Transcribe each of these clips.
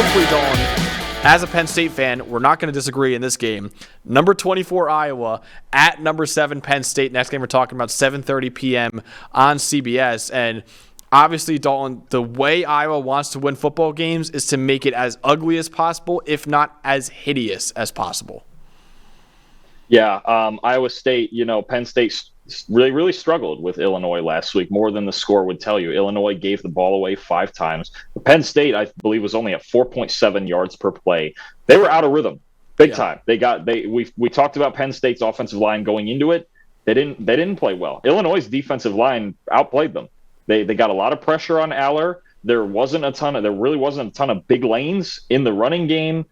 hopefully, Dalton, as a Penn State fan, we're not going to disagree in this game. Number 24 Iowa at number 7 Penn State. Next game we're talking about 7:30 p.m. on CBS. And obviously, Dalton, the way Iowa wants to win football games is to make it as ugly as possible, if not as hideous as possible. Yeah, Iowa State, Penn State really struggled with Illinois last week, more than the score would tell you. Illinois gave the ball away 5 times. Penn State, I believe, was only at 4.7 yards per play. They were out of rhythm, big time. We talked about Penn State's offensive line going into it. They didn't play well. Illinois' defensive line outplayed them. They got a lot of pressure on Allar. There really wasn't a ton of big lanes in the running game.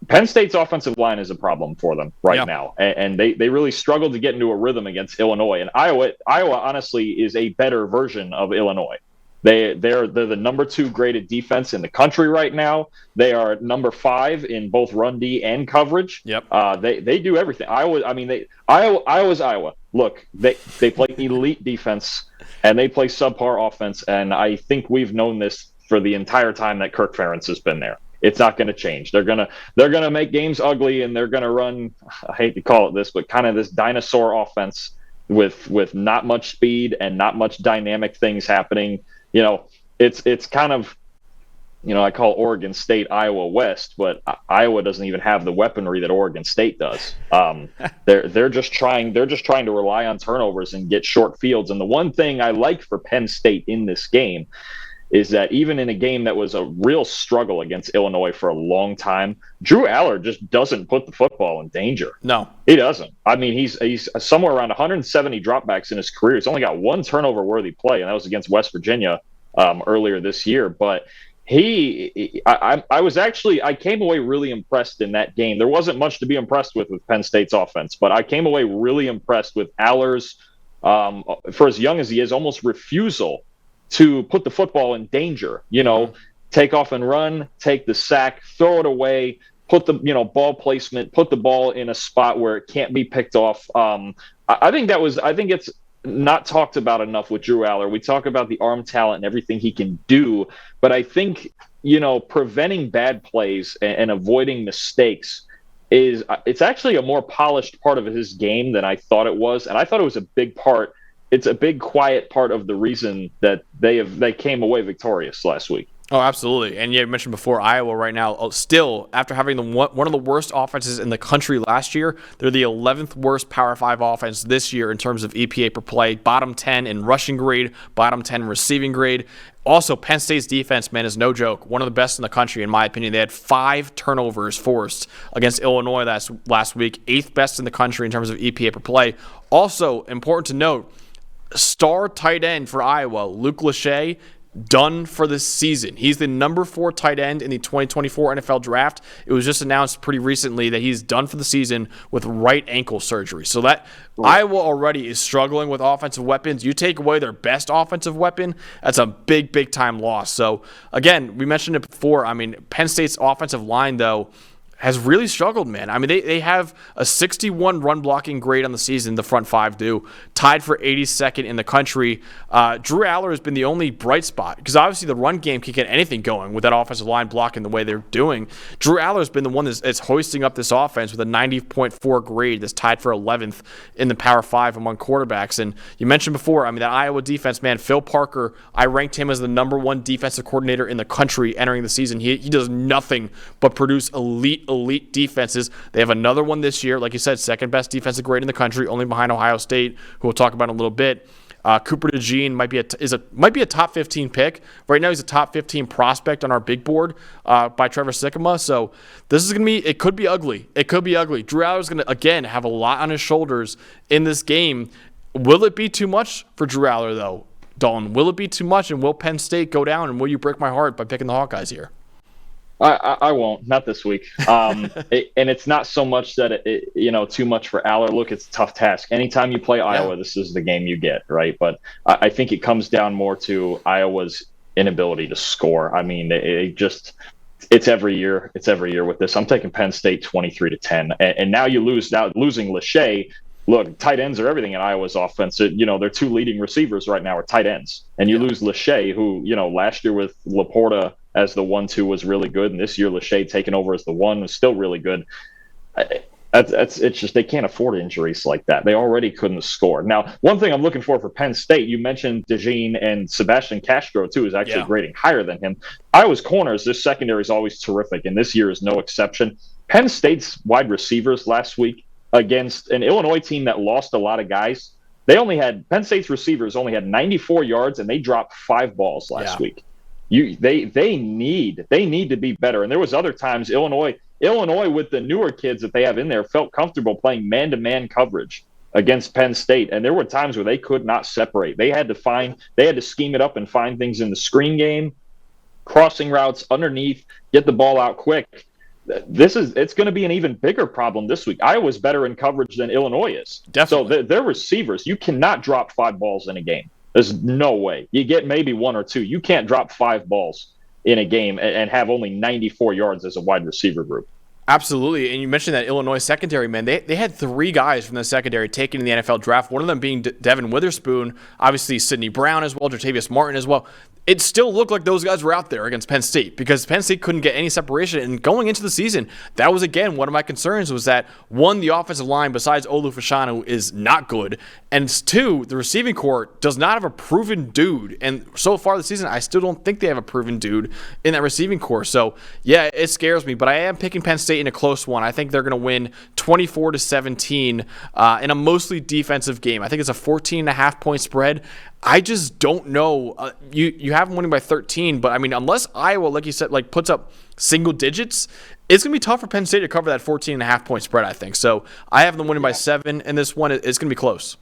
Penn State's offensive line is a problem for them right now, and they really struggled to get into a rhythm against Illinois. And Iowa honestly is a better version of Illinois. They're the number 2 graded defense in the country right now. They are number 5 in both run D and coverage. Yep. They do everything. Iowa's Iowa. Look, they play elite defense and they play subpar offense. And I think we've known this for the entire time that Kirk Ferentz has been there. It's not going to change. They're gonna make games ugly, and they're gonna run, I hate to call it this, but kind of this dinosaur offense with not much speed and not much dynamic things happening. It's kind of, I call Oregon State Iowa West, but Iowa doesn't even have the weaponry that Oregon State does. They're just trying to rely on turnovers and get short fields. And the one thing I like for Penn State in this game is that even in a game that was a real struggle against Illinois for a long time, Drew Allar just doesn't put the football in danger. No, he doesn't. I mean, he's somewhere around 170 dropbacks in his career. He's only got 1 turnover-worthy play, and that was against West Virginia earlier this year. But I came away really impressed in that game. There wasn't much to be impressed with Penn State's offense, but I came away really impressed with Allar's, for as young as he is, almost refusal to put the football in danger, take off and run, take the sack, throw it away, put the, ball placement, put the ball in a spot where it can't be picked off. I think it's not talked about enough with Drew Allar. We talk about the arm talent and everything he can do, but I think, preventing bad plays and avoiding mistakes it's actually a more polished part of his game than I thought it was. And I thought it was a big part. It's a big, quiet part of the reason that they came away victorious last week. Oh, absolutely. And you mentioned before, Iowa right now, still, after having one of the worst offenses in the country last year, they're the 11th worst Power 5 offense this year in terms of EPA per play, bottom 10 in rushing grade, bottom 10 receiving grade. Also, Penn State's defense, man, is no joke. One of the best in the country, in my opinion. They had 5 turnovers forced against Illinois last week, 8th best in the country in terms of EPA per play. Also, important to note, star tight end for Iowa, Luke Lachey, done for the season. He's the number 4 tight end in the 2024 NFL draft. It was just announced pretty recently that he's done for the season with right ankle surgery. So that Iowa already is struggling with offensive weapons. You take away their best offensive weapon, that's a big, big time loss. So again, we mentioned it before. I mean, Penn State's offensive line, though, has really struggled, man. I mean, they have a 61 run blocking grade on the season, the front 5 do, tied for 82nd in the country. Drew Allar has been the only bright spot because obviously the run game can get anything going with that offensive line blocking the way they're doing. Drew Allar has been the one that's hoisting up this offense with a 90.4 grade that's tied for 11th in the Power 5 among quarterbacks. And you mentioned before, I mean, that Iowa defense, man, Phil Parker, I ranked him as the number 1 defensive coordinator in the country entering the season. He does nothing but produce elite defenses. They have another one this year, like you said, second best defensive grade in the country, only behind Ohio State, who we'll talk about in a little bit. Cooper DeJean might be a top 15 pick. Right now, he's a top 15 prospect on our big board by Trevor Sikkema. So this is it could be ugly. It could be ugly. Drew Allar is going to, again, have a lot on his shoulders in this game. Will it be too much for Drew Allar, though, Dalton? Will it be too much, and will Penn State go down, and will you break my heart by picking the Hawkeyes here? I won't, not this week. And it's not so much that too much for Allar. Look, it's a tough task. Anytime you play Iowa, this is the game you get, right? But I think it comes down more to Iowa's inability to score. I mean, it's every year. It's every year with this. I'm taking Penn State 23-10, and now you lose. Now losing Lachey. Look, tight ends are everything in Iowa's offense. Their 2 leading receivers right now are tight ends, and you lose Lachey, who last year with Laporta as the 1-2 was really good, and this year Lachey taking over as the 1 was still really good. It's just they can't afford injuries like that. They already couldn't score. Now, one thing I'm looking for Penn State, you mentioned DeJean and Sebastian Castro too is actually grading higher than him. Iowa's corners, this secondary is always terrific, and this year is no exception. Penn State's wide receivers last week against an Illinois team that lost a lot of guys, Penn State's receivers only had 94 yards, and they dropped 5 balls last week. They need to be better. And there was other times Illinois with the newer kids that they have in there felt comfortable playing man-to-man coverage against Penn State. And there were times where they could not separate. They had to scheme it up and find things in the screen game, crossing routes underneath, get the ball out quick. It's going to be an even bigger problem this week. Iowa's better in coverage than Illinois is. Definitely. So their receivers, you cannot drop 5 balls in a game. There's no way. You get maybe 1 or 2. You can't drop 5 balls in a game and have only 94 yards as a wide receiver group. Absolutely. And you mentioned that Illinois secondary, man. They had 3 guys from the secondary taken in the NFL draft, one of them being Devin Witherspoon, obviously Sidney Brown as well, Jartavius Martin as well. It still looked like those guys were out there against Penn State because Penn State couldn't get any separation. And going into the season, that was, again, one of my concerns was that, 1, the offensive line, besides Olu Fashanu, is not good. And 2, the receiving corps does not have a proven dude. And so far this season, I still don't think they have a proven dude in that receiving corps. So, yeah, it scares me. But I am picking Penn State in a close one. I think they're going to win 24-17 in a mostly defensive game. I think it's a 14.5-point spread. I just don't know. You have them winning by 13, but I mean, unless Iowa, like you said, puts up single digits, it's going to be tough for Penn State to cover that 14.5-point spread, I think. So I have them winning by 7, and this one it's going to be close.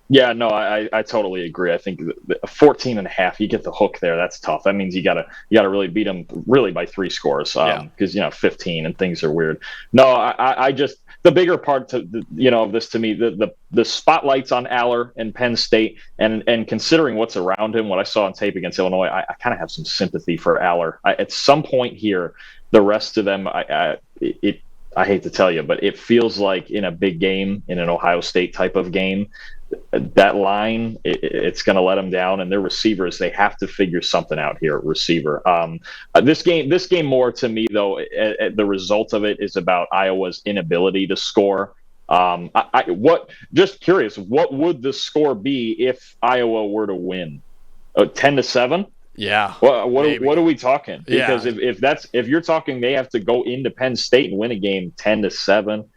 Yeah, no, I totally agree. I think 14.5, you get the hook there. That's tough. That means you gotta really beat them really by 3 scores because 15 and things are weird. No, I just the bigger part of this to me, the spotlights on Allar and Penn State, and considering what's around him, what I saw on tape against Illinois, I kind of have some sympathy for Allar. At some point here, the rest of them, I hate to tell you, but it feels like in a big game, in an Ohio State type of game, that line, it's going to let them down, and their receivers, they have to figure something out here at receiver. This game more to me, though, the result of it is about Iowa's inability to score. Just curious, what would the score be if Iowa were to win? 10-7? Yeah. What are we talking? Because if you're talking, they have to go into Penn State and win a game 10-7.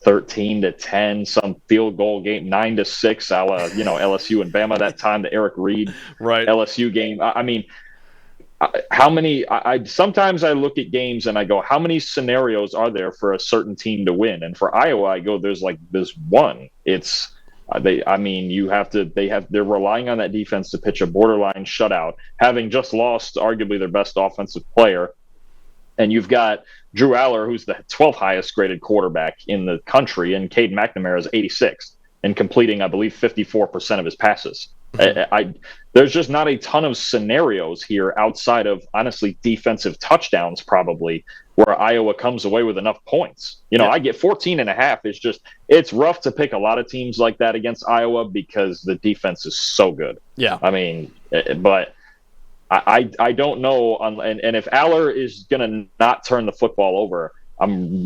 13-10, some field goal game, 9-6, a la LSU and Bama that time, the Eric Reed LSU game. I mean, how many? Sometimes I look at games and I go, how many scenarios are there for a certain team to win? And for Iowa, I go, there's one. It's they're relying on that defense to pitch a borderline shutout, having just lost arguably their best offensive player. And you've got Drew Allar, who's the 12th highest graded quarterback in the country, and Cade McNamara is 86th and completing, I believe, 54% of his passes. There's just not a ton of scenarios here outside of, honestly, defensive touchdowns probably where Iowa comes away with enough points. I get 14.5. It's rough to pick a lot of teams like that against Iowa because the defense is so good. Yeah. I mean, but I don't know, and if Allar is going to not turn the football over, I'm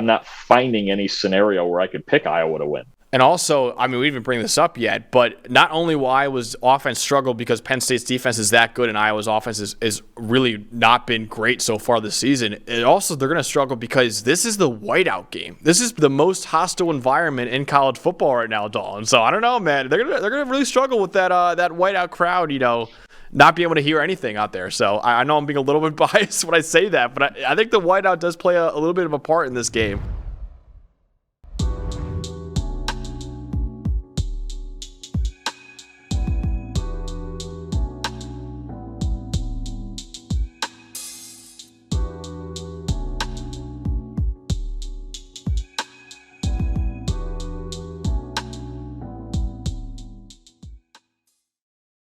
not finding any scenario where I could pick Iowa to win. And also, I mean, we didn't bring this up yet, but not only will Iowa's offense struggle because Penn State's defense is that good and Iowa's offense is really not been great so far this season, they're going to struggle because this is the whiteout game. This is the most hostile environment in college football right now, Dalton. So I don't know, man. They're gonna really struggle with that whiteout crowd, not being able to hear anything out there. So I know I'm being a little bit biased when I say that, but I think the whiteout does play a little bit of a part in this game.